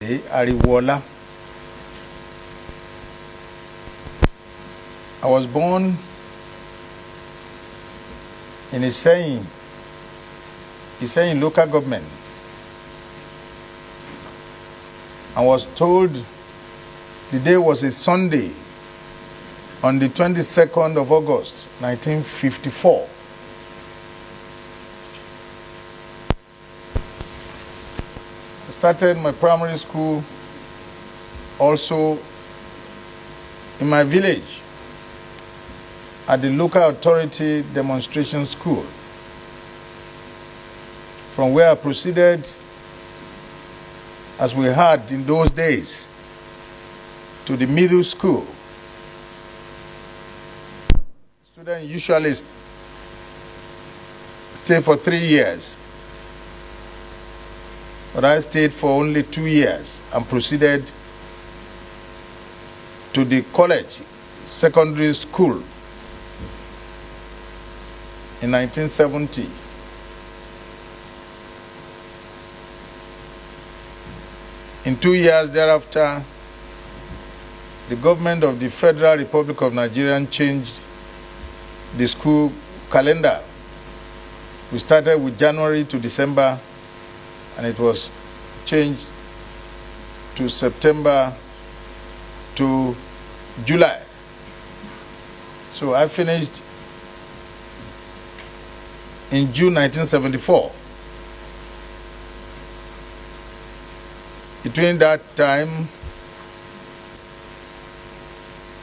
Ariwoola. I was born in Iseyin local government, and was told the day was a Sunday on the 22nd of August 1954. I started my primary school also in my village at the local authority demonstration school, from where I proceeded, as we had in those days, to the middle school. Students usually stay for 3 years, but I stayed for only 2 years and proceeded to the college secondary school in 1970. In 2 years thereafter, the government of the Federal Republic of Nigeria changed the school calendar. We started with January to December, and it was changed to September to July. So I finished in June 1974. Between that time,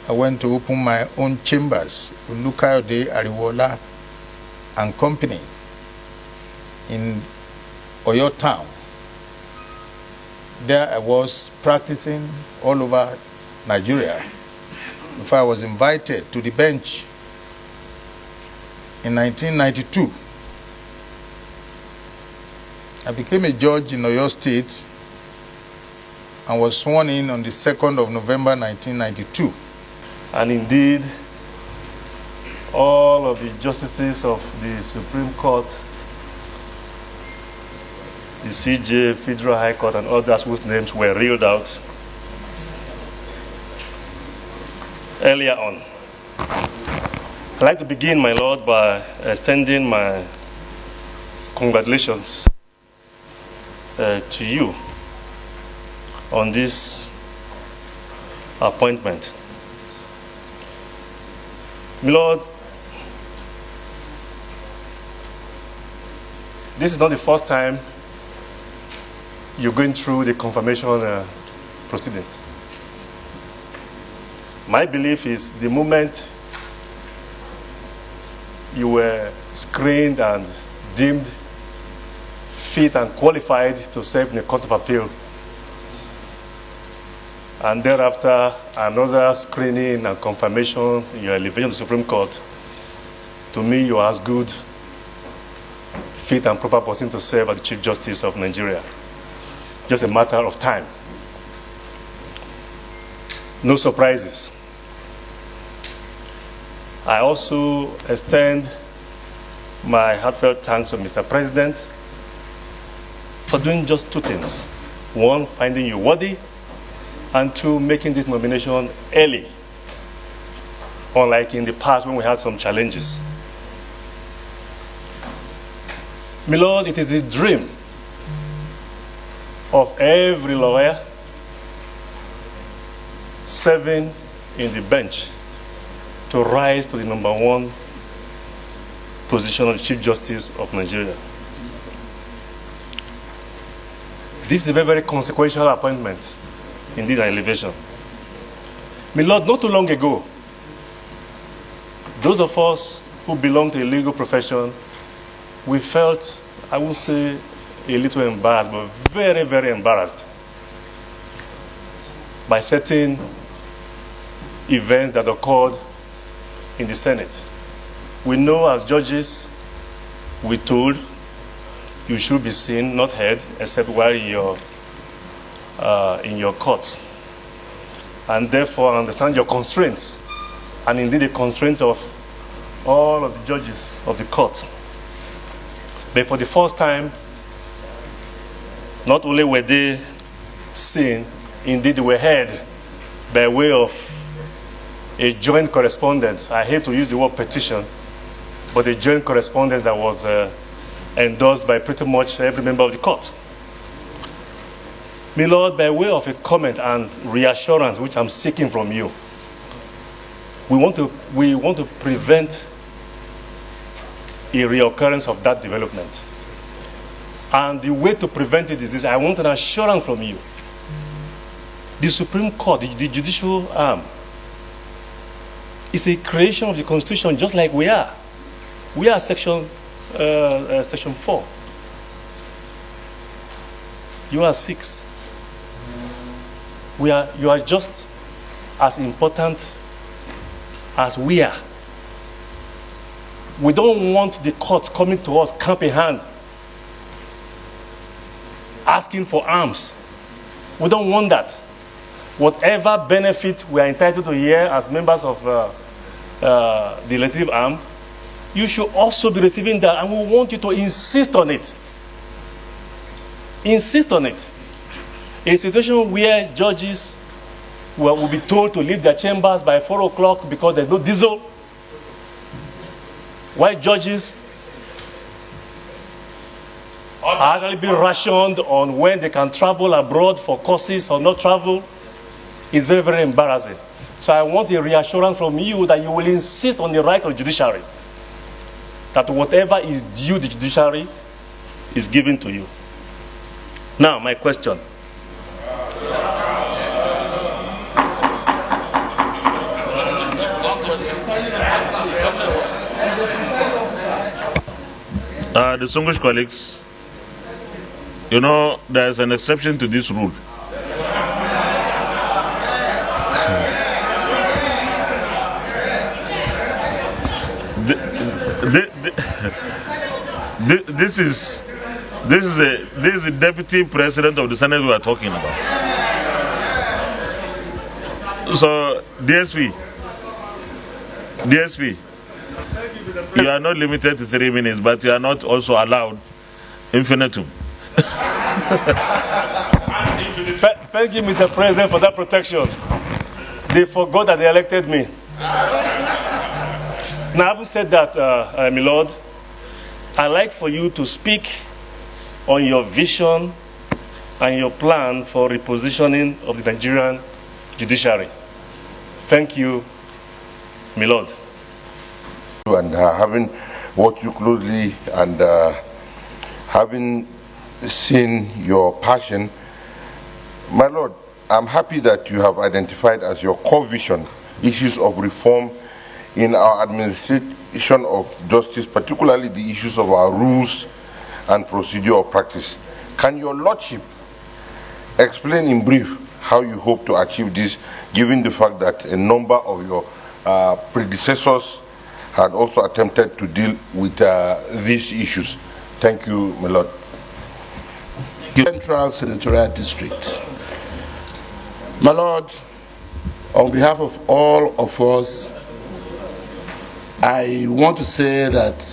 I went to open my own chambers with Ariwoola and Company in Oyo town. There I was practicing all over Nigeria before I was invited to the bench in 1992. I became a judge in Oyo State and was sworn in on the 2nd of November 1992. And indeed, all of the justices of the Supreme Court, the CJN, Federal High Court, and others whose names were reeled out earlier on. I'd like to begin, my Lord, by extending my congratulations to you on this appointment. My Lord, this is not the first time you're going through the confirmation proceedings. My belief is the moment you were screened and deemed fit and qualified to serve in the Court of Appeal, and thereafter another screening and confirmation in your elevation to the Supreme Court, to me you are as good, fit and proper person to serve as the Chief Justice of Nigeria. Just a matter of time. No surprises. I also extend my heartfelt thanks to Mr. President for doing just 2 things. 1, finding you worthy, and 2, making this nomination early, unlike in the past when we had some challenges. My Lord, it is the dream of every lawyer serving in the bench to rise to the #1 position of the Chief Justice of Nigeria. This is a very, very consequential appointment in this elevation. My Lord, not too long ago, those of us who belong to the legal profession, we felt, I would say, a little embarrassed, but very, very embarrassed by certain events that occurred in the Senate. We know as judges, we're told you should be seen, not heard, except while you're in your court. And therefore, I understand your constraints, and indeed the constraints of all of the judges of the court. But for the first time, not only were they seen. Indeed, they were heard by way of a joint correspondence. I hate to use the word petition, but a joint correspondence that was endorsed by pretty much every member of the court. My Lord, by way of a comment and reassurance which I'm seeking from you, we want to prevent a reoccurrence of that development. And the way to prevent it is this: I want an assurance from you. The Supreme Court, the judicial arm, is a creation of the Constitution, just like we are. We are section 4. You are 6. You are just as important as we are. We don't want the court coming to us camp in hand, asking for arms. We don't want that. Whatever benefit we are entitled to here as members of the legislative arm, you should also be receiving that, and we want you to insist on it. Insist on it. A situation where judges will be told to leave their chambers by 4 o'clock because there's no diesel, while judges are actually being rationed on when they can travel abroad for courses or not travel, is very, very embarrassing. So I want a reassurance from you that you will insist on the right of the judiciary, that whatever is due the judiciary is given to you. Now, my question. Distinguished colleagues, you know, there's an exception to this rule. This is the deputy president of the Senate we are talking about. So, DSP, you are not limited to 3 minutes, but you are not also allowed infinitum. Thank you, Mr. President, for that protection. They forgot that they elected me. Now, having said that, my Lord, I'd like for you to speak on your vision and your plan for repositioning of the Nigerian judiciary. Thank you, my Lord. And having worked you closely and having seen your passion, my Lord, I'm happy that you have identified as your core vision issues of reform in our administration of justice, particularly the issues of our rules and procedure of practice. Can your Lordship explain in brief how you hope to achieve this, given the fact that a number of your predecessors had also attempted to deal with these issues? Thank you, my Lord. Central Senatorial District. My Lord, on behalf of all of us, I want to say that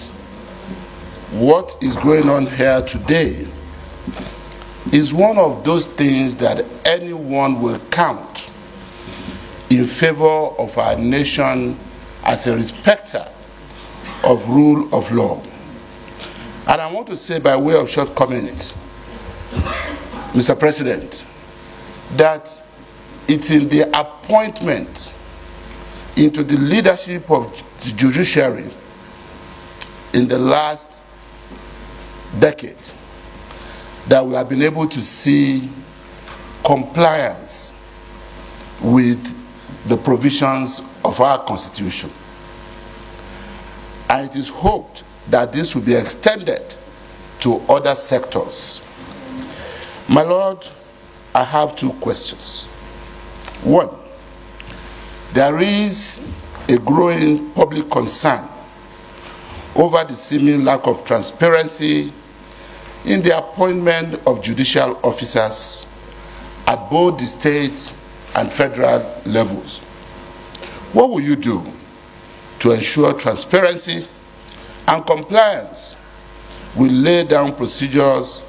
what is going on here today is one of those things that anyone will count in favor of our nation as a respecter of rule of law. And I want to say, by way of short comment, Mr. President, that it's in the appointment into the leadership of the judiciary in the last decade that we have been able to see compliance with the provisions of our Constitution. And it is hoped that this will be extended to other sectors. My Lord, I have 2 questions. One, there is a growing public concern over the seeming lack of transparency in the appointment of judicial officers at both the state and federal levels. What will you do to ensure transparency and compliance with laid down procedures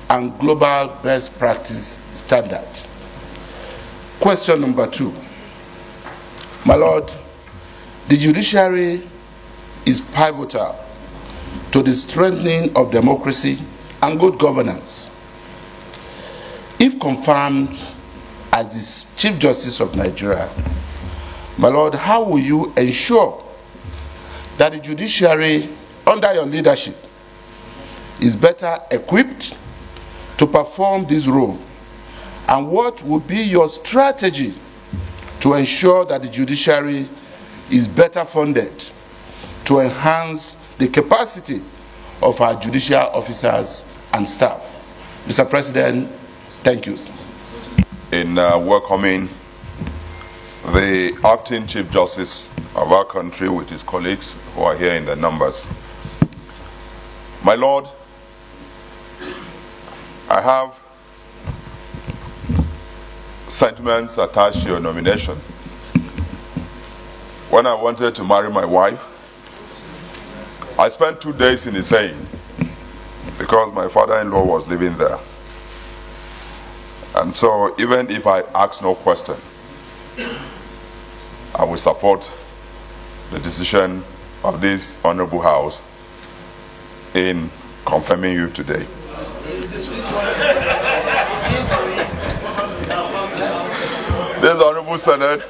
and global best practice standards. Question number 2. My Lord, the judiciary is pivotal to the strengthening of democracy and good governance. If confirmed as the Chief Justice of Nigeria, my Lord, how will you ensure that the judiciary under your leadership is better equipped to perform this role? And what would be your strategy to ensure that the judiciary is better funded to enhance the capacity of our judicial officers and staff? Mr. President, thank you. In welcoming the acting Chief Justice of our country with his colleagues who are here in the numbers. My Lord, I have sentiments attached to your nomination. When I wanted to marry my wife, I spent 2 days in Hussein because my father-in-law was living there. And so even if I ask no question, I will support the decision of this Honorable House in confirming you today. This Honorable Senate,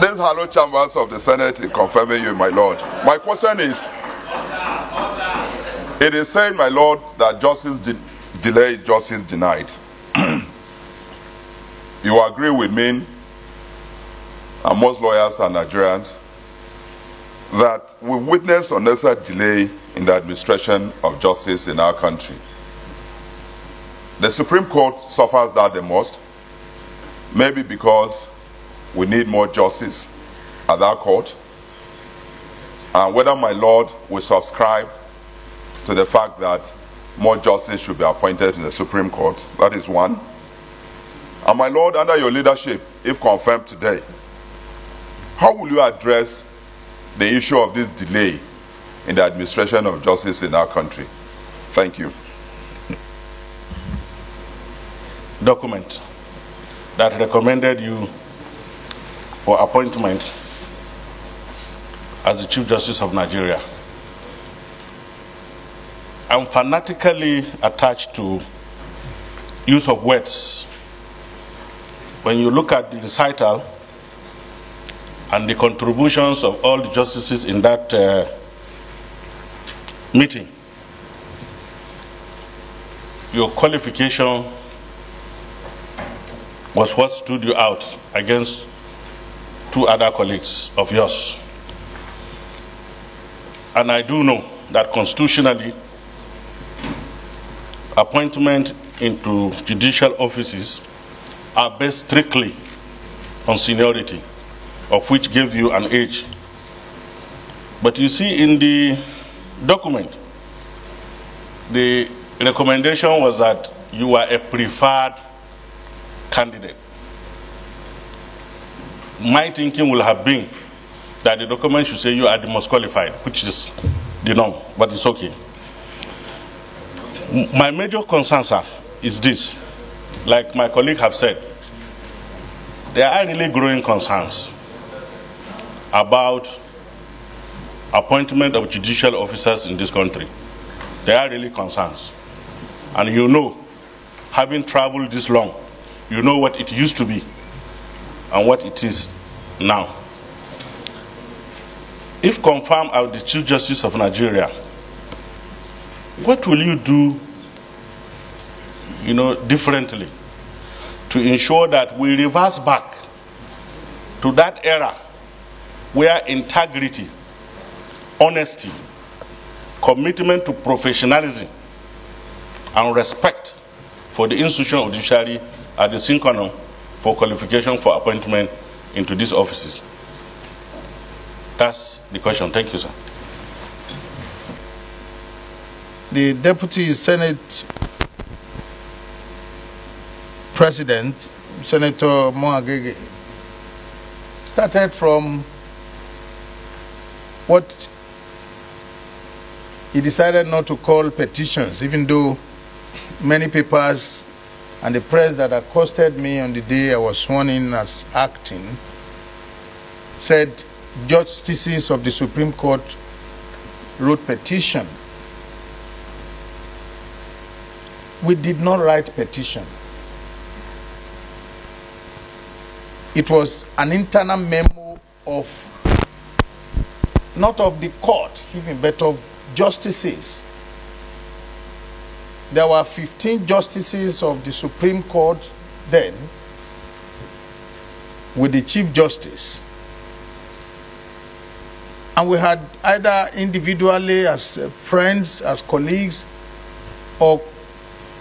these hallowed chambers of the Senate in confirming you, my Lord. My question is, it is said, my Lord, that justice delayed, justice denied. You agree with me, and most lawyers and Nigerians, that we witnessed unnecessary delay in the administration of justice in our country. The Supreme Court suffers that the most, maybe because we need more justice at that court, and whether my Lord will subscribe to the fact that more justice should be appointed in the Supreme Court. That is one. And my Lord, under your leadership, if confirmed today, how will you address the issue of this delay in the administration of justice in our country? Thank you. Document that recommended you for appointment as the Chief Justice of Nigeria. I'm fanatically attached to use of words. When you look at the recital and the contributions of all the justices in that meeting, your qualification was what stood you out against 2 other colleagues of yours. And I do know that constitutionally, appointment into judicial offices are based strictly on seniority, of which gave you an age. But you see, in the document, the recommendation was that you are a preferred candidate. My thinking will have been that the document should say you are the most qualified, which is the norm, but it's okay. My major concern, sir, is this. Like my colleague have said, there are really growing concerns about appointment of judicial officers in this country. There are really concerns. And you know, having traveled this long, you know what it used to be and what it is now. If confirmed as the Chief Justice of Nigeria, what will you do, differently to ensure that we reverse back to that era where integrity, honesty, commitment to professionalism, and respect for the institution of judiciary are the sine qua non for qualification for appointment into these offices? That's the question. Thank you, sir. The Deputy Senate President, Senator Moagege, started from what he decided not to call petitions, even though many papers and the press that accosted me on the day I was sworn in as acting said justices of the Supreme Court wrote petition. We did not write petition. It was an internal memo of, not of the court, even, but of justices. There were 15 justices of the Supreme Court then, with the Chief Justice. And we had either individually, as friends, as colleagues, or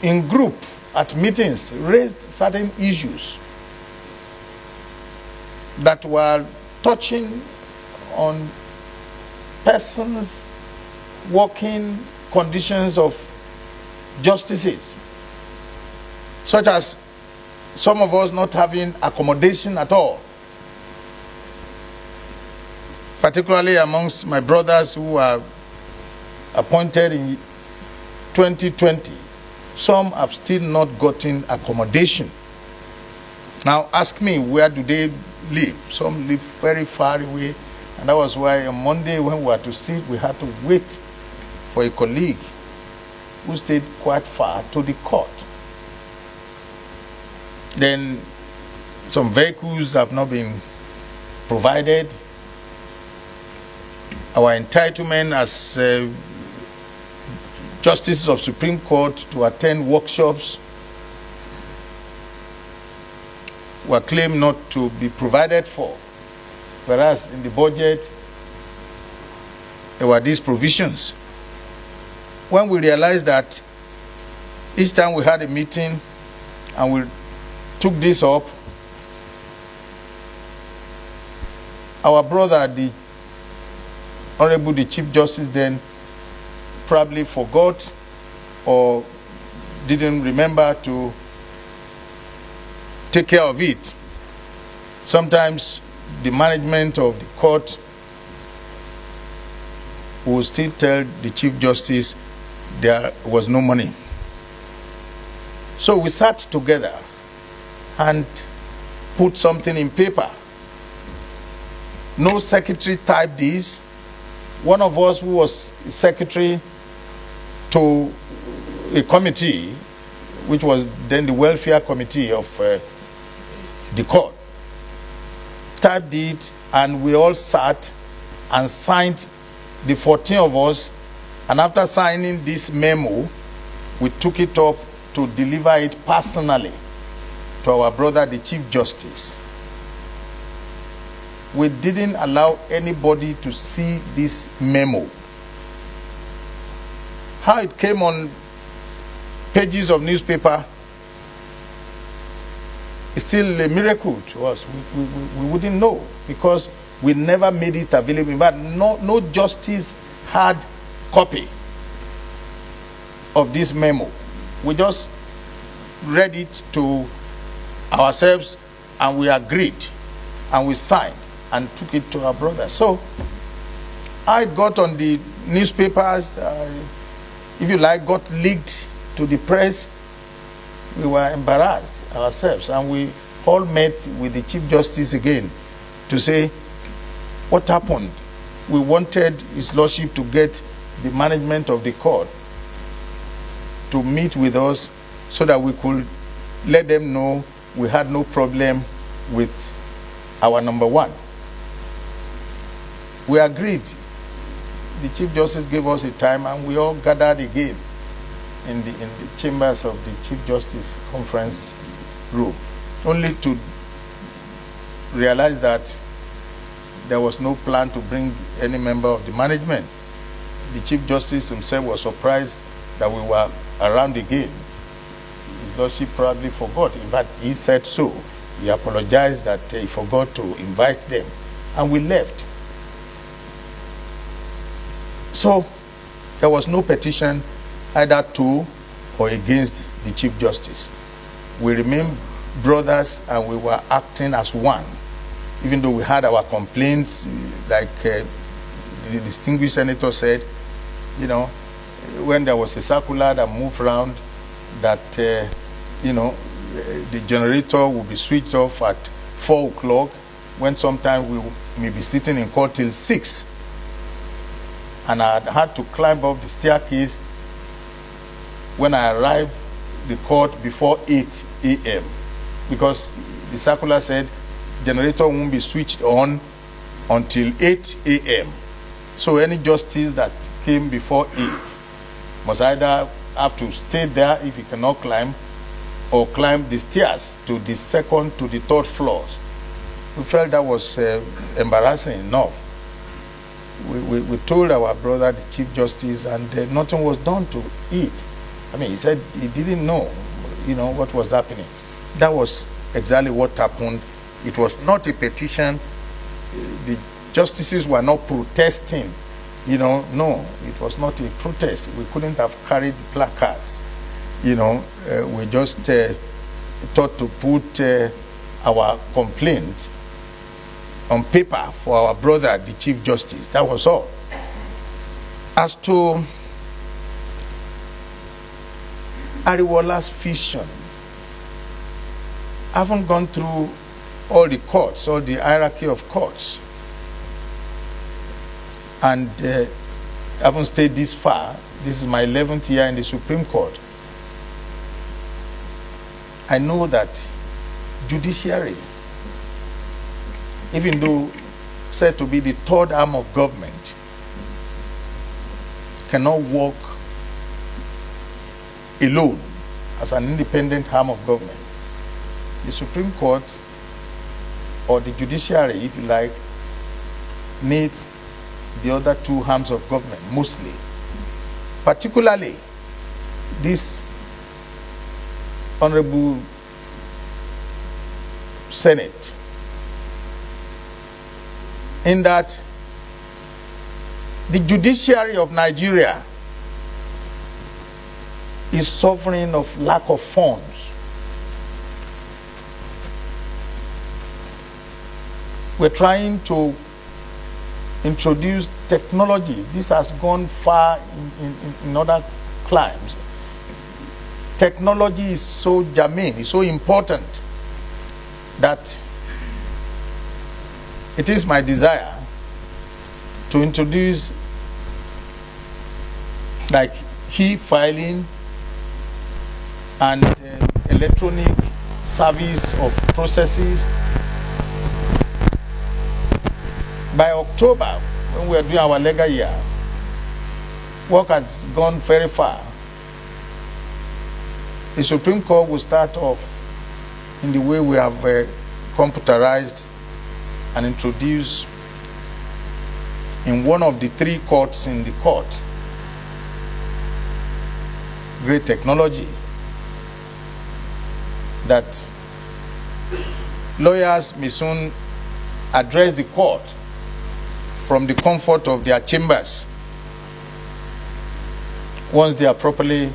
in group at meetings, raised certain issues that were touching on persons' working conditions of justices, such as some of us not having accommodation at all, particularly amongst my brothers who were appointed in 2020. Some have still not gotten accommodation. Now ask me, where do they live? Some live very far away, and that was why on Monday when we were to sit, we had to wait for a colleague who stayed quite far to the court. Then some vehicles have not been provided. Our entitlement as justices of Supreme Court to attend workshops were claimed not to be provided for, whereas in the budget there were these provisions. When we realized that each time we had a meeting and we took this up, our brother, the Honorable the Chief Justice, then probably forgot or didn't remember to take care of it. Sometimes the management of the court will still tell the Chief Justice there was no money. So we sat together and put something in paper. No secretary typed this. One of us who was secretary to a committee, which was then the welfare committee of the court, typed it, and we all sat and signed, the 14 of us, and after signing this memo, we took it up to deliver it personally to our brother, the Chief Justice. We didn't allow anybody to see this memo. How it came on pages of newspaper is still a miracle to us. We wouldn't know, because we never made it available. But no justice had copy of this memo. We just read it to ourselves and we agreed and we signed and took it to our brother. So I got on the newspapers, if you like, got leaked to the press. We were embarrassed ourselves, and we all met with the Chief Justice again to say what happened. We wanted His Lordship to get the management of the court to meet with us so that we could let them know we had no problem with our number one. We agreed. The Chief Justice gave us a time, and we all gathered again in the chambers of the Chief Justice conference room, only to realize that there was no plan to bring any member of the management. The Chief Justice himself was surprised that we were around again. His Lordship probably forgot. In fact, he said so. He apologized that he forgot to invite them, and we left. So there was no petition either to or against the Chief Justice. We remained brothers, and we were acting as one, even though we had our complaints, like the distinguished senator said, you know, when there was a circular that moved around that, the generator will be switched off at 4 o'clock, when sometimes we may be sitting in court till 6. And I had to climb up the staircase when I arrived the court before 8 a.m. because the circular said generator won't be switched on until 8 a.m. So any justice that came before 8 must either have to stay there if he cannot climb, or climb the stairs to the second to the third floors. We felt that was embarrassing enough. We told our brother, the Chief Justice, and nothing was done to it. I mean, he said he didn't know, what was happening. That was exactly what happened. It was not a petition. The justices were not protesting. No, it was not a protest. We couldn't have carried placards. We just thought to put our complaint on paper for our brother, the Chief Justice. That was all. As to Ariwoola's fission, I haven't gone through all the courts, all the hierarchy of courts, and I haven't stayed this far. This is my 11th year in the Supreme Court. I know that judiciary, even though said to be the third arm of government, cannot work alone as an independent arm of government. The Supreme Court, or the judiciary, if you like, needs the other two arms of government mostly. Particularly this Honorable Senate, in that the judiciary of Nigeria is suffering of lack of funds. We're trying to introduce technology. This has gone far in other climes. Technology is so germane, is so important, that it is my desire to introduce like e-filing and electronic service of processes. By October, when we are doing our legal year, work has gone very far. The Supreme Court will start off in the way we have computerized and introduced in one of the 3 courts in the court great technology that lawyers may soon address the court from the comfort of their chambers once they are properly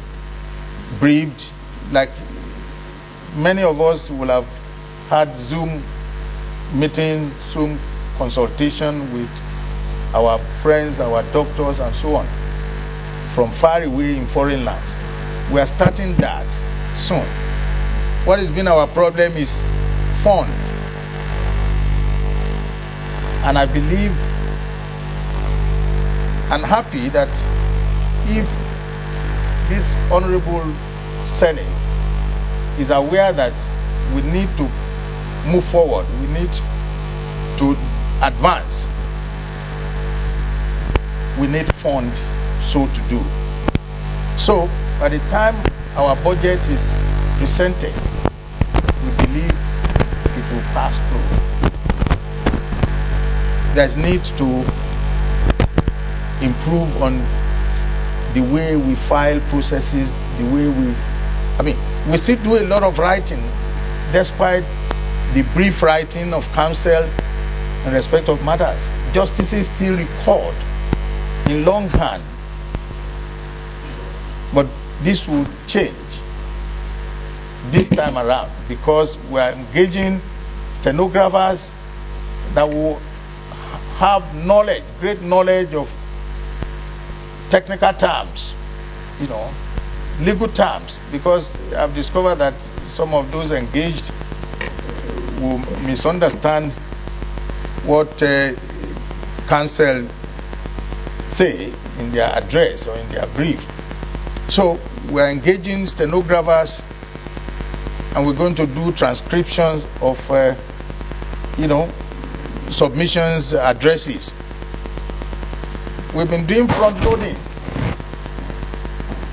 briefed. Like many of us will have had Zoom meetings, Zoom consultation with our friends, our doctors, and so on, from far away in foreign lands. We are starting that soon. What has been our problem is fund. And I believe and happy that if this Honorable Senate is aware that we need to move forward, we need to advance, we need fund so to do. So by the time our budget is presented, we believe it will pass through. There's need to improve on the way we file processes, the way we still do a lot of writing, despite the brief writing of counsel in respect of matters. Justices still record in longhand. But this will change this time around, because we are engaging stenographers that will have knowledge, great knowledge of technical terms legal terms, because I've discovered that some of those engaged will misunderstand what counsel say in their address or in their brief. So we are engaging stenographers, and we're going to do transcriptions of submissions, addresses. We've been doing front loading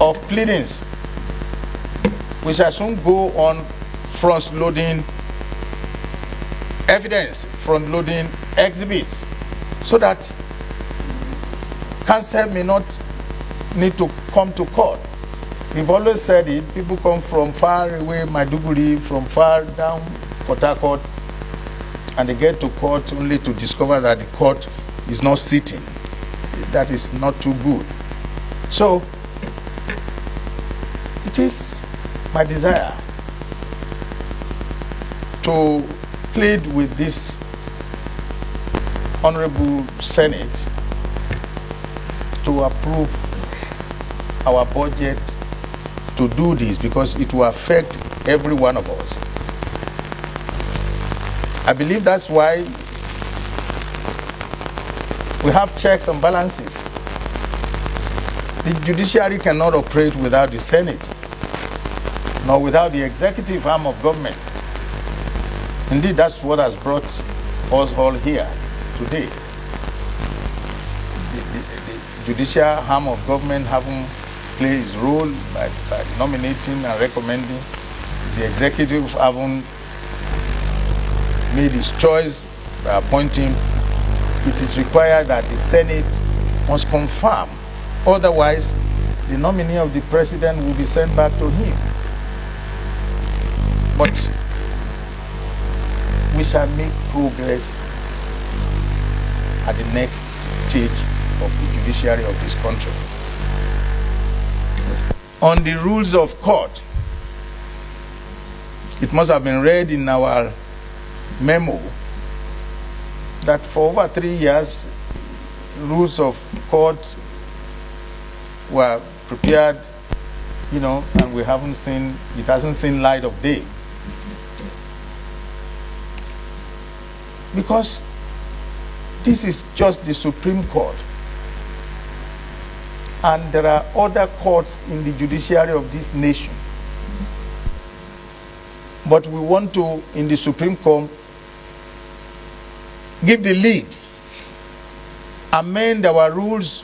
of pleadings. We shall soon go on front loading evidence, front loading exhibits, so that counsel may not need to come to court. We've always said it, people come from far away, Maiduguri, from far down Port Harcourt, and they get to court only to discover that the court is not sitting. That is not too good. So, it is my desire to plead with this Honorable Senate to approve our budget to do this, because it will affect every one of us. I believe that's why we have checks and balances. The judiciary cannot operate without the Senate, nor without the executive arm of government. Indeed, that's what has brought us all here today. The judicial arm of government having played its role by nominating and recommending, the executive having made its choice by appointing. It is required that the Senate must confirm. Otherwise, the nominee of the president will be sent back to him. But we shall make progress at the next stage of the judiciary of this country. On the rules of court, it must have been read in our memo that for over 3 years, rules of court were prepared, and it hasn't seen light of day. Because this is just the Supreme Court. And there are other courts in the judiciary of this nation. But we want to, in the Supreme Court, give the lead, amend our rules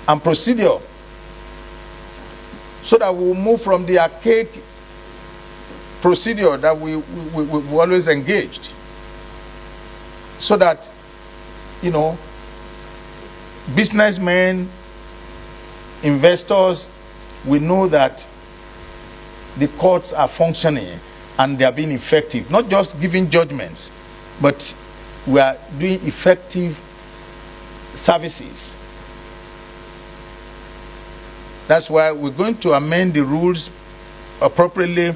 and procedure, so that we will move from the archaic procedure that we've always engaged, so that businessmen, investors will know that the courts are functioning and they are being effective, not just giving judgments, but we are doing effective services. That's why we're going to amend the rules appropriately.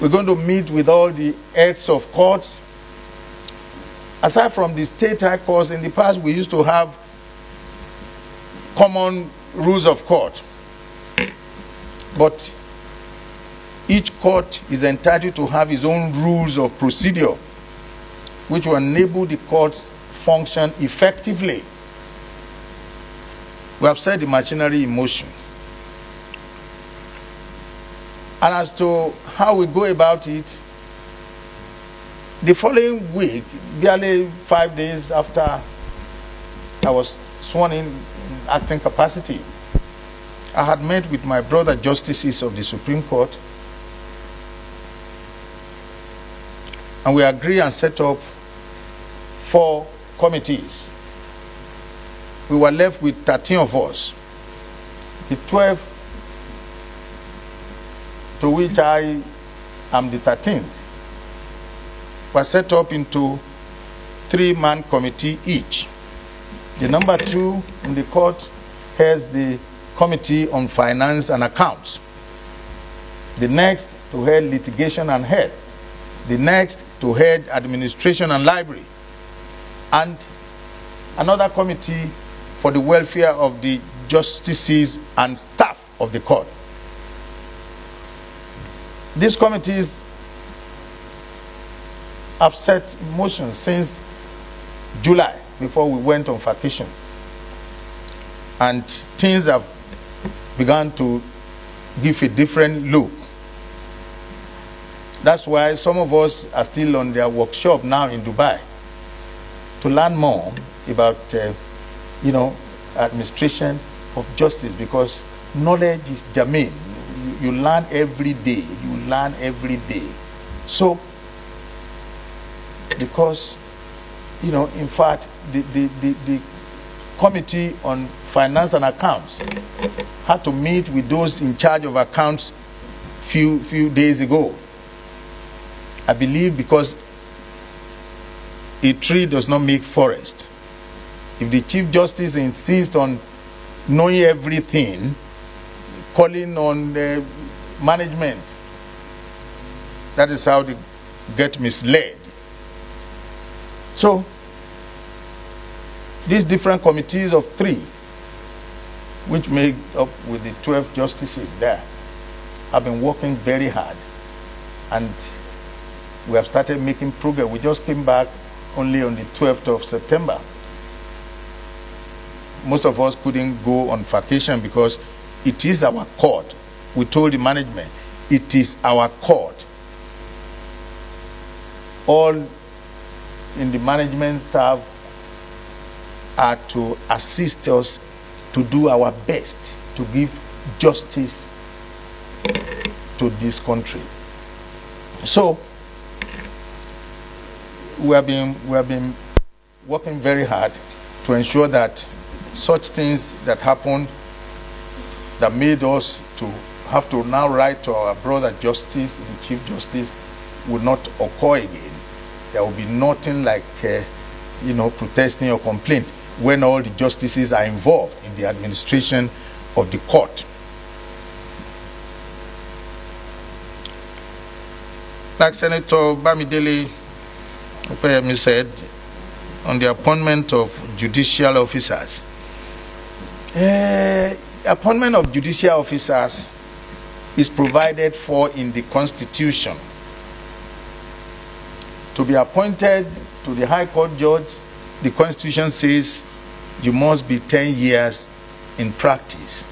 We're going to meet with all the heads of courts. Aside from the state high courts, in the past we used to have common rules of court. But each court is entitled to have its own rules of procedure, which will enable the courts function effectively. We have set the machinery in motion. And as to how we go about it, the following week, barely 5 days after I was sworn in acting capacity, I had met with my brother justices of the Supreme Court, and we agreed and set up 4 committees. We were left with 13 of us. The 12, to which I am the 13th, were set up into 3-man committee each. The number 2 in the court heads the Committee on Finance and Accounts. The next to head litigation and head. The next to head administration and library. And another committee for the welfare of the justices and staff of the court. These committees have set in motion since July, before we went on vacation, and things have begun to give a different look. That's why some of us are still on their workshop now in Dubai to learn more about administration of justice, because knowledge is germane. You learn every day. You learn every day. So, because in fact, the committee on finance and accounts had to meet with those in charge of accounts few days ago. I believe because a tree does not make forest. If the Chief Justice insists on knowing everything, calling on the management, that is how they get misled. So, these different committees of 3, which make up with the 12 justices there, have been working very hard, and we have started making progress. We just came back only on the 12th of September. Most of us couldn't go on vacation because it is our court. We told the management, it is our court. All in the management staff are to assist us to do our best to give justice to this country. So we have been working very hard to ensure that such things that happened, that made us to have to now write to our brother justice, the Chief Justice, would not occur again. There will be nothing like protesting or complaint when all the justices are involved in the administration of the court. Like Senator Bamidele Opeyemi said, on the appointment of judicial officers, appointment of judicial officers is provided for in the Constitution. To be appointed to the High Court judge, the Constitution says you must be 10 years in practice.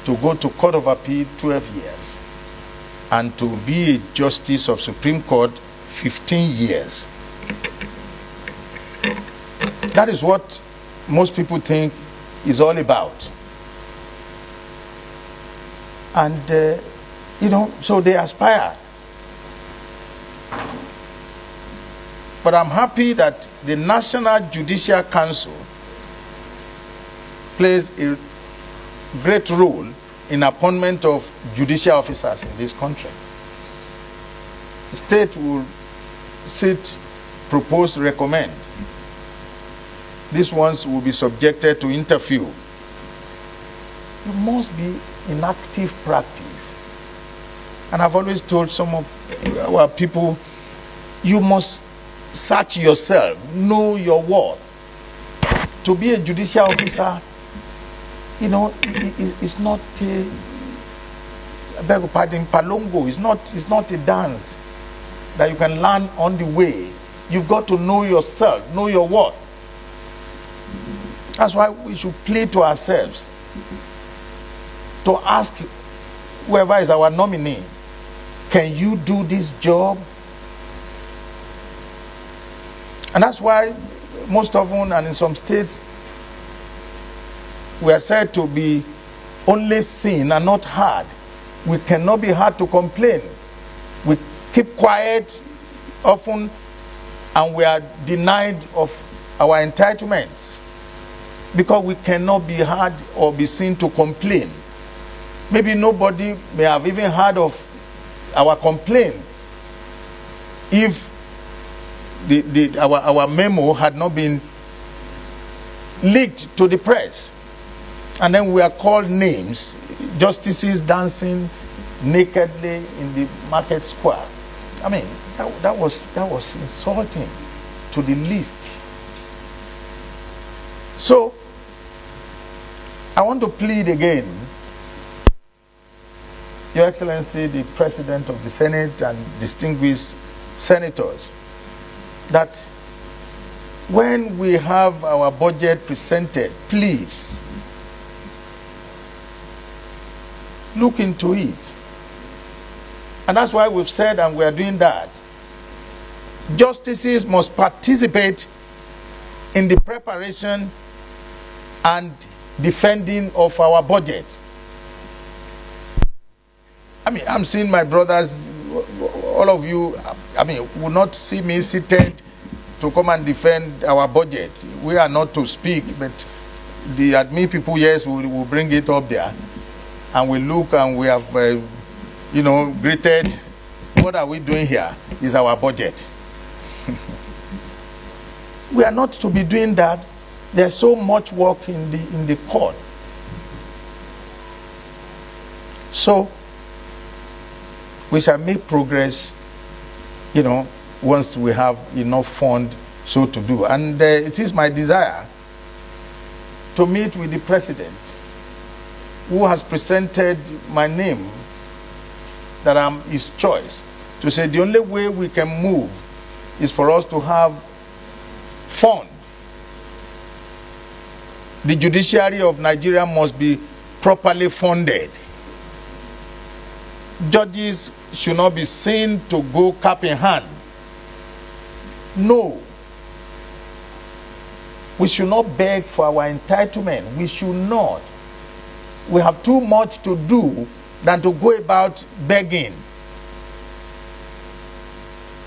To go to Court of Appeal, 12 years. And to be a Justice of Supreme Court, 15 years. That is what most people think is all about. And, so they aspire. But I'm happy that the National Judicial Council plays a great role in appointment of judicial officers in this country. The state will sit, propose, recommend. These ones will be subjected to interview. You must be in active practice. And I've always told some of our people, you must search yourself, know your worth. To be a judicial officer, it's not a, I beg your pardon, palongo. It's not a dance that you can learn on the way. You've got to know yourself, know your worth. That's why we should play to ourselves, to ask whoever is our nominee, can you do this job? And that's why most often, and in some states, we are said to be only seen and not heard. We cannot be heard to complain. We keep quiet often, and we are denied of our entitlements because we cannot be heard or be seen to complain. Maybe nobody may have even heard of our complaint if our memo had not been leaked to the press. And then we are called names, justices dancing nakedly in the market square. I mean, that was insulting to the least. So I want to plead again, Your Excellency, the President of the Senate and distinguished senators, that when we have our budget presented, please look into it. And that's why we've said, and we are doing that, justices must participate in the preparation and defending of our budget. I mean, I'm seeing my brothers, all of you, I mean, will not see me seated to come and defend our budget. We are not to speak, but the admin people, yes, will bring it up there. And we look and we have, greeted. What are we doing here? Is our budget. We are not to be doing that. There's so much work in the court. So we shall make progress, once we have enough fund so to do. And it is my desire to meet with the president, who has presented my name, that I'm his choice, to say the only way we can move is for us to have fund. The judiciary of Nigeria must be properly funded. Judges should not be seen to go cap in hand. No. We should not beg for our entitlement. We should not. We have too much to do than to go about begging.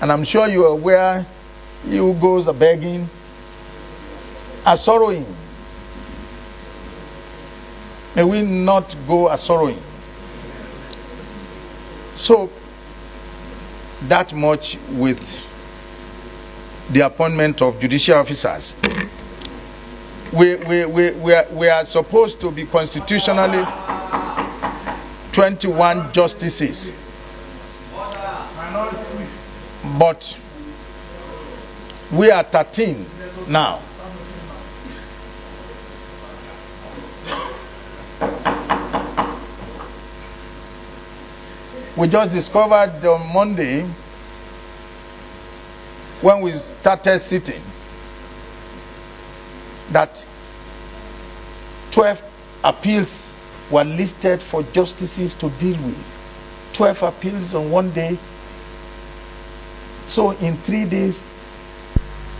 And I'm sure you are aware, he who goes a begging are sorrowing. May we not go a sorrowing. So, that much with the appointment of judicial officers. We are supposed to be constitutionally 21 justices. But we are 13 now. We just discovered on Monday, when we started sitting, that 12 appeals were listed for justices to deal with. 12 appeals on one day. So in 3 days,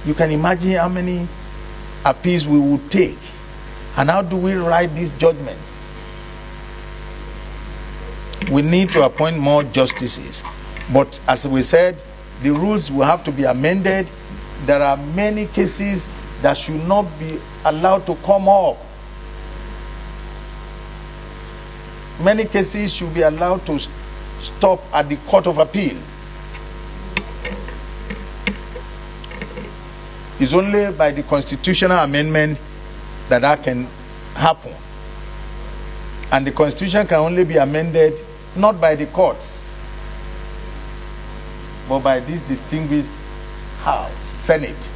you can imagine how many appeals we would take. And how do we write these judgments? We need to appoint more justices. But as we said, the rules will have to be amended. There are many cases that should not be allowed to come up. Many cases should be allowed to stop at the Court of Appeal. It's only by the constitutional amendment that that can happen. And the constitution can only be amended not by the courts, but by this distinguished House, Senate.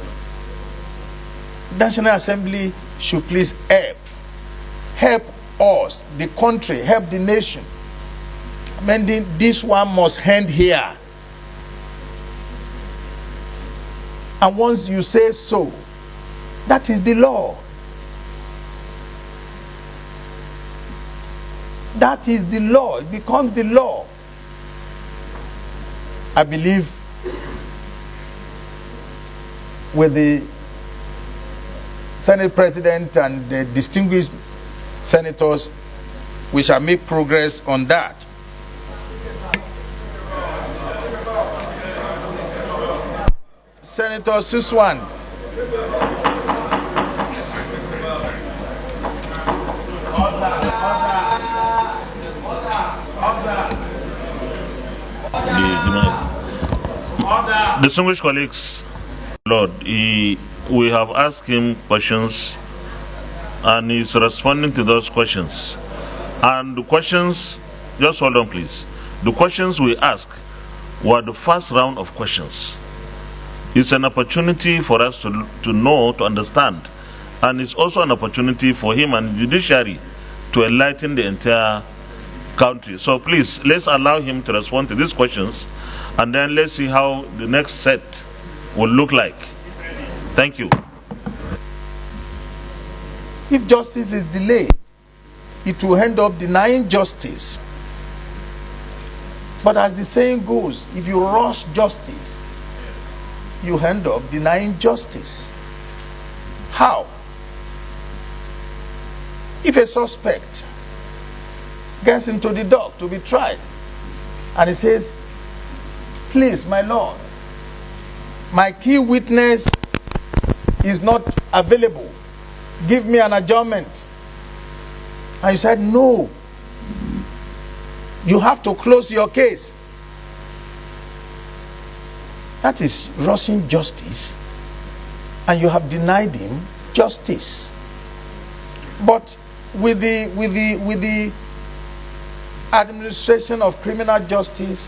National Assembly should please help us, the country, help the nation. Amending this one must end here. And once you say so, that is the law. That is the law. It becomes the law. I believe with the Senate President and the distinguished senators, we shall make progress on that. Senator Suswan. Distinguished colleagues, Lord, we have asked him questions and he's responding to those questions. And the questions, just hold on please. The questions we asked were the first round of questions. It's an opportunity for us to know, to understand. And it's also an opportunity for him and the judiciary to enlighten the entire country. So please, let's allow him to respond to these questions, and then let's see how the next set will look like. Thank you. If justice is delayed, it will end up denying justice. But as the saying goes, if you rush justice, you end up denying justice. How? If a suspect gets into the dock to be tried, and he says, please, my lord, my key witness is not available, give me an adjournment. And you said, no, you have to close your case. That is rushing justice, and you have denied him justice. But with the administration of criminal justice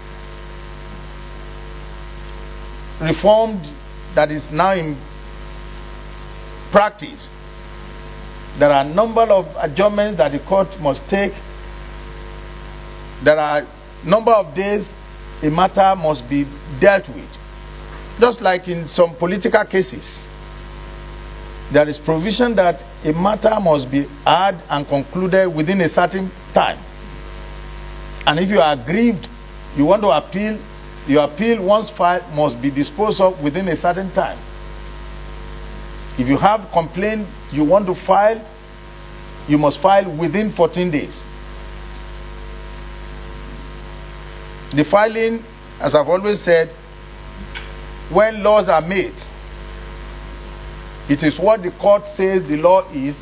reformed that is now in practice, there are a number of adjournments that the court must take. There are a number of days a matter must be dealt with. Just like in some political cases, there is provision that a matter must be heard and concluded within a certain time. And if you are aggrieved, you want to appeal, your appeal once filed must be disposed of within a certain time. If you have complaint you want to file, you must file within 14 days. The filing, as I've always said, when laws are made, it is what the court says the law is,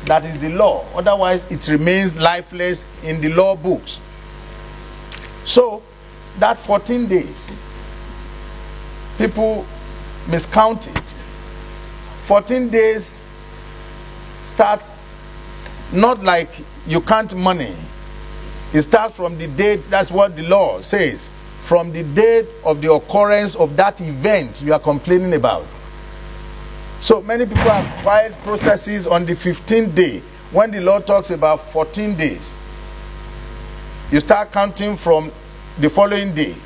that is the law. Otherwise, it remains lifeless in the law books. So, that 14 days, people miscount it. 14 days starts not like you count money. It starts from the date, that's what the law says, from the date of the occurrence of that event you are complaining about. So many people have filed processes on the 15th day, when the law talks about 14 days. You start counting from the following day,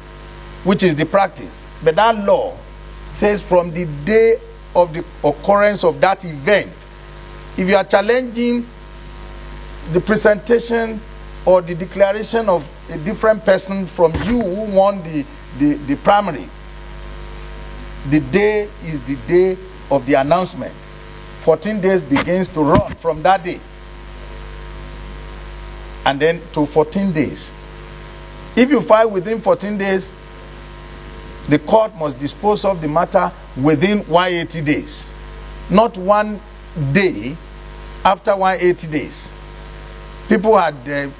which is the practice. But that law says from the day of the occurrence of that event. If you are challenging the presentation or the declaration of a different person from you who won the primary, the day is the day of the announcement. 14 days begins to run from that day, and then to 14 days. If you file within 14 days, the court must dispose of the matter within 180 days, not one day after 180 days. People had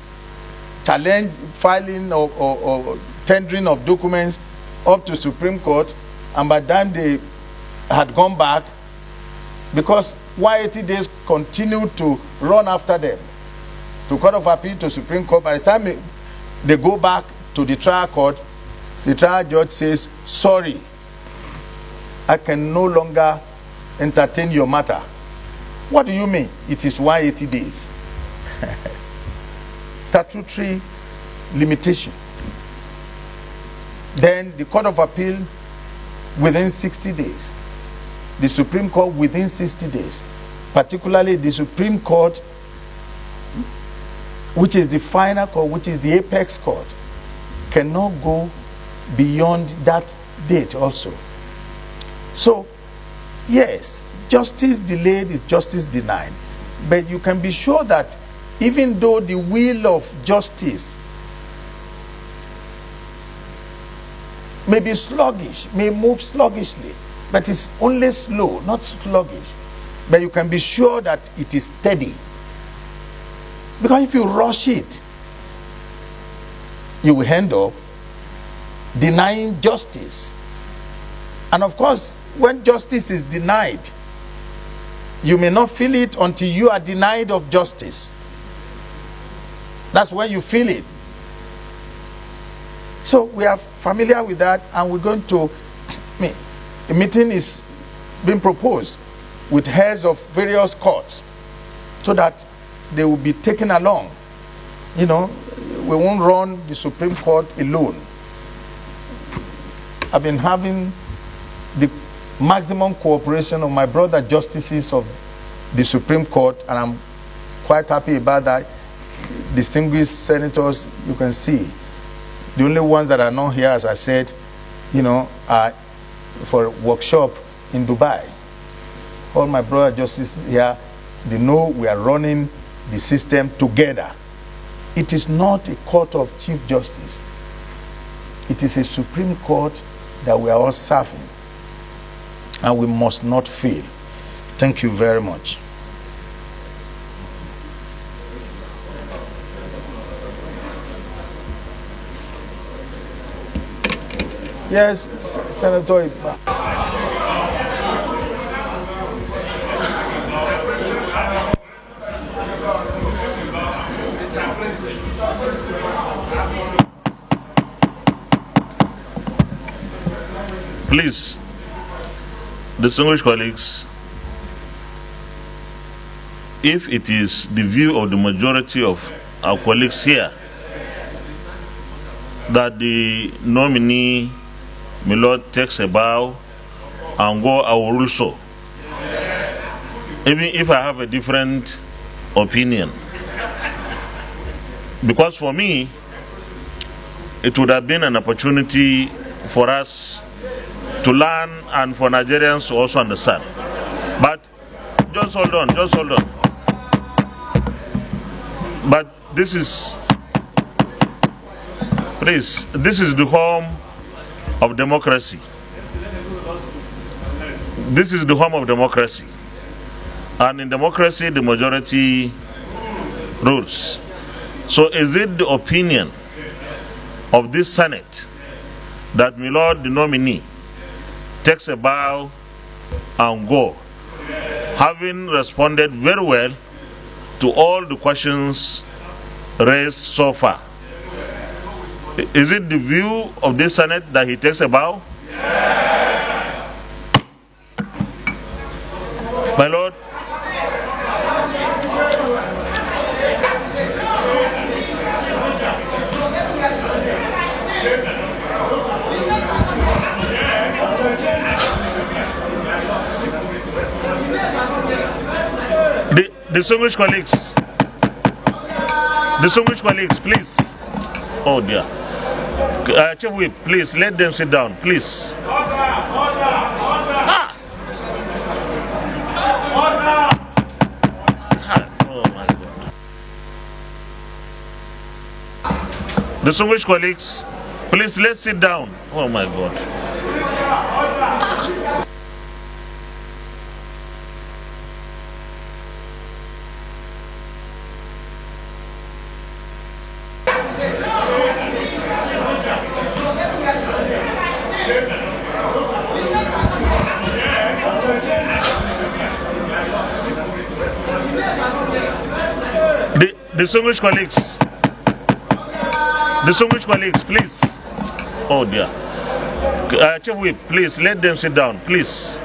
challenged filing or tendering of documents up to Supreme Court, and by the time they had gone back, because 180 days continued to run after them, to Court of Appeal, to Supreme Court. By the time they go back to the trial court, the trial judge says, sorry, I can no longer entertain your matter. What do you mean? It is 180 days. Statutory limitation. Then the Court of Appeal within 60 days. The Supreme Court within 60 days. Particularly the Supreme Court, which is the final court, which is the apex court, cannot go beyond that date also. So, yes, justice delayed is justice denied. But you can be sure that even though the wheel of justice may be sluggish, may move sluggishly, but it's only slow, not sluggish. But you can be sure that it is steady. Because if you rush it, you will end up denying justice. And of course, when justice is denied, you may not feel it until you are denied of justice. That's when you feel it. So we are familiar with that, and we're going to, a meeting is being proposed with heads of various courts, so that they will be taken along. You know, we won't run the Supreme Court alone. I've been having the maximum cooperation of my brother justices of the Supreme Court, and I'm quite happy about that. Distinguished senators, you can see. The only ones that are not here, as I said, you know, are for a workshop in Dubai. All my brother justices here, they know we are running the system together. It is not a court of Chief Justice. It is a Supreme Court that we are all serving. And we must not fail. Thank you very much. Yes, Senator. Please, distinguished colleagues, if it is the view of the majority of our colleagues here that the nominee, my Lord, takes a bow and go, I will rule so. Even if I have a different opinion. Because for me, it would have been an opportunity for us to learn and for Nigerians to also understand. But just hold on, just hold on. But this is, please, this is the home of democracy. This is the home of democracy. And in democracy, the majority rules. So is it the opinion of this Senate that my Lord, the nominee, takes a bow and go, having responded very well to all the questions raised so far? Is it the view of this Senate that he takes a bow? My Lord, distinguished colleagues, please. Oh dear. Chief Whip, please let them sit down, please. Oh my God. Distinguished colleagues, please let's sit down. Oh my God. Distinguished colleagues, please. Oh dear. Chief Whip, please let them sit down, please. Oh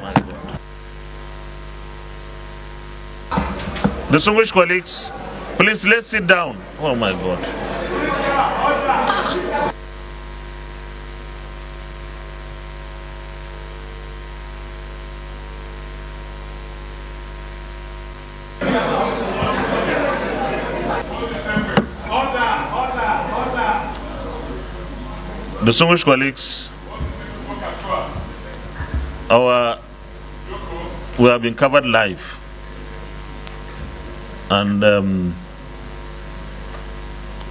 my God. Distinguished colleagues, please let's sit down. Oh my God. Distinguished colleagues, we have been covered live, and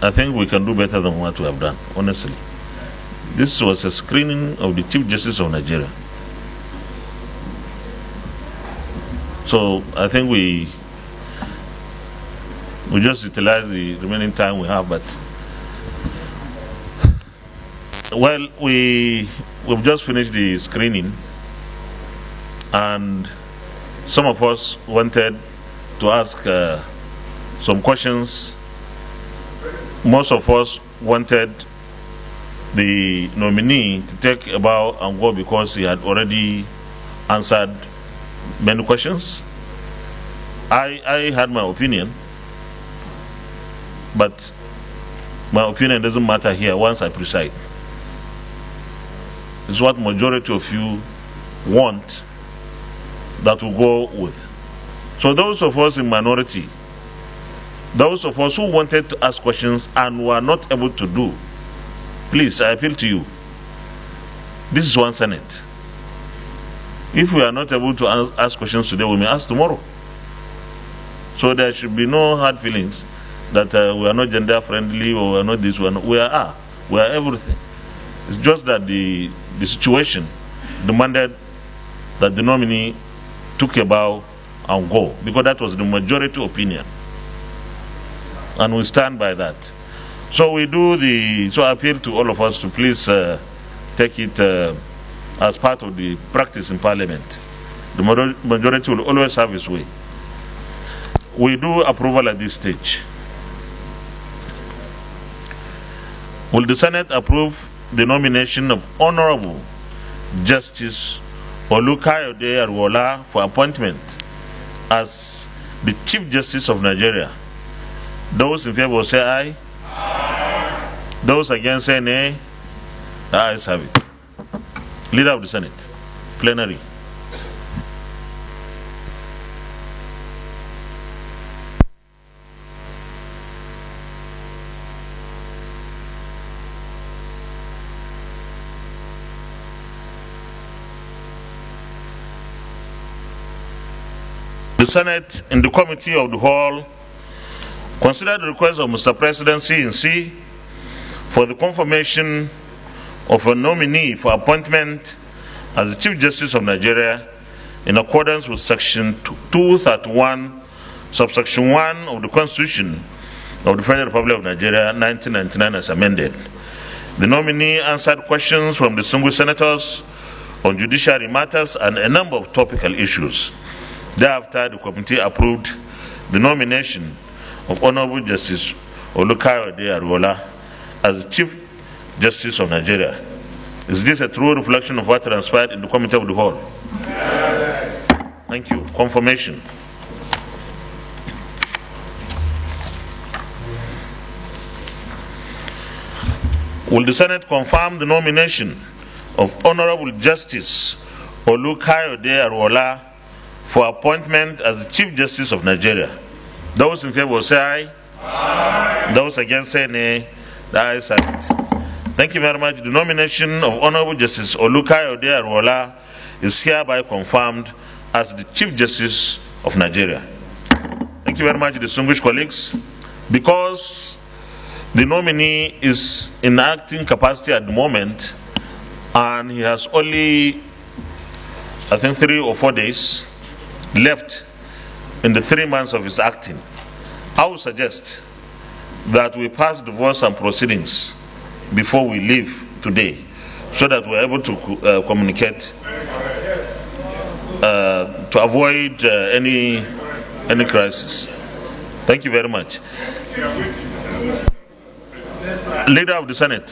I think we can do better than what we have done, honestly. This was a screening of the Chief Justice of Nigeria. So I think we just utilize the remaining time we have, but well, we've just finished the screening, and some of us wanted to ask some questions. Most of us wanted the nominee to take a bow and go because he had already answered many questions. I had my opinion, but my opinion doesn't matter here once I preside. It's what majority of you want that will go with. So those of us in minority, those of us who wanted to ask questions and were not able to do, please, I appeal to you. This is one Senate. If we are not able to ask questions today, we may ask tomorrow. So there should be no hard feelings that we are not gender friendly or we are not this, we are everything. It's just that the situation demanded that the nominee took a bow and go, because that was the majority opinion. And we stand by that. So I appeal to all of us to please take it as part of the practice in Parliament. The majority will always have its way. We do approval at this stage. Will the Senate approve the nomination of Honorable Justice Olukayode Ariwoola for appointment as the Chief Justice of Nigeria? Those in favor say aye. Aye. Those against say nay. The ayes have it. Leader of the Senate, plenary. The Senate, in the Committee of the Whole, considered the request of Mr. President C for the confirmation of a nominee for appointment as the Chief Justice of Nigeria in accordance with Section 231, Subsection 1 of the Constitution of the Federal Republic of Nigeria, 1999 as amended. The nominee answered questions from distinguished senators on judiciary matters and a number of topical issues. Thereafter, the committee approved the nomination of Honorable Justice Olukayode Ariwoola as the Chief Justice of Nigeria. Is this a true reflection of what transpired in the Committee of the Whole? Yes. Thank you. Confirmation. Will the Senate confirm the nomination of Honorable Justice Olukayode Ariwoola for appointment as the Chief Justice of Nigeria? Those in favor say aye. Aye. Those against say nay. The ayes have it. Thank you very much. The nomination of Honorable Justice Olukayode Ariwoola is hereby confirmed as the Chief Justice of Nigeria. Thank you very much, distinguished colleagues. Because the nominee is in acting capacity at the moment and he has only, I think, 3 or 4 days left in the 3 months of his acting, I would suggest that we pass the votes and proceedings before we leave today, so that we're able to communicate to avoid any crisis. Thank you very much. Leader of the Senate.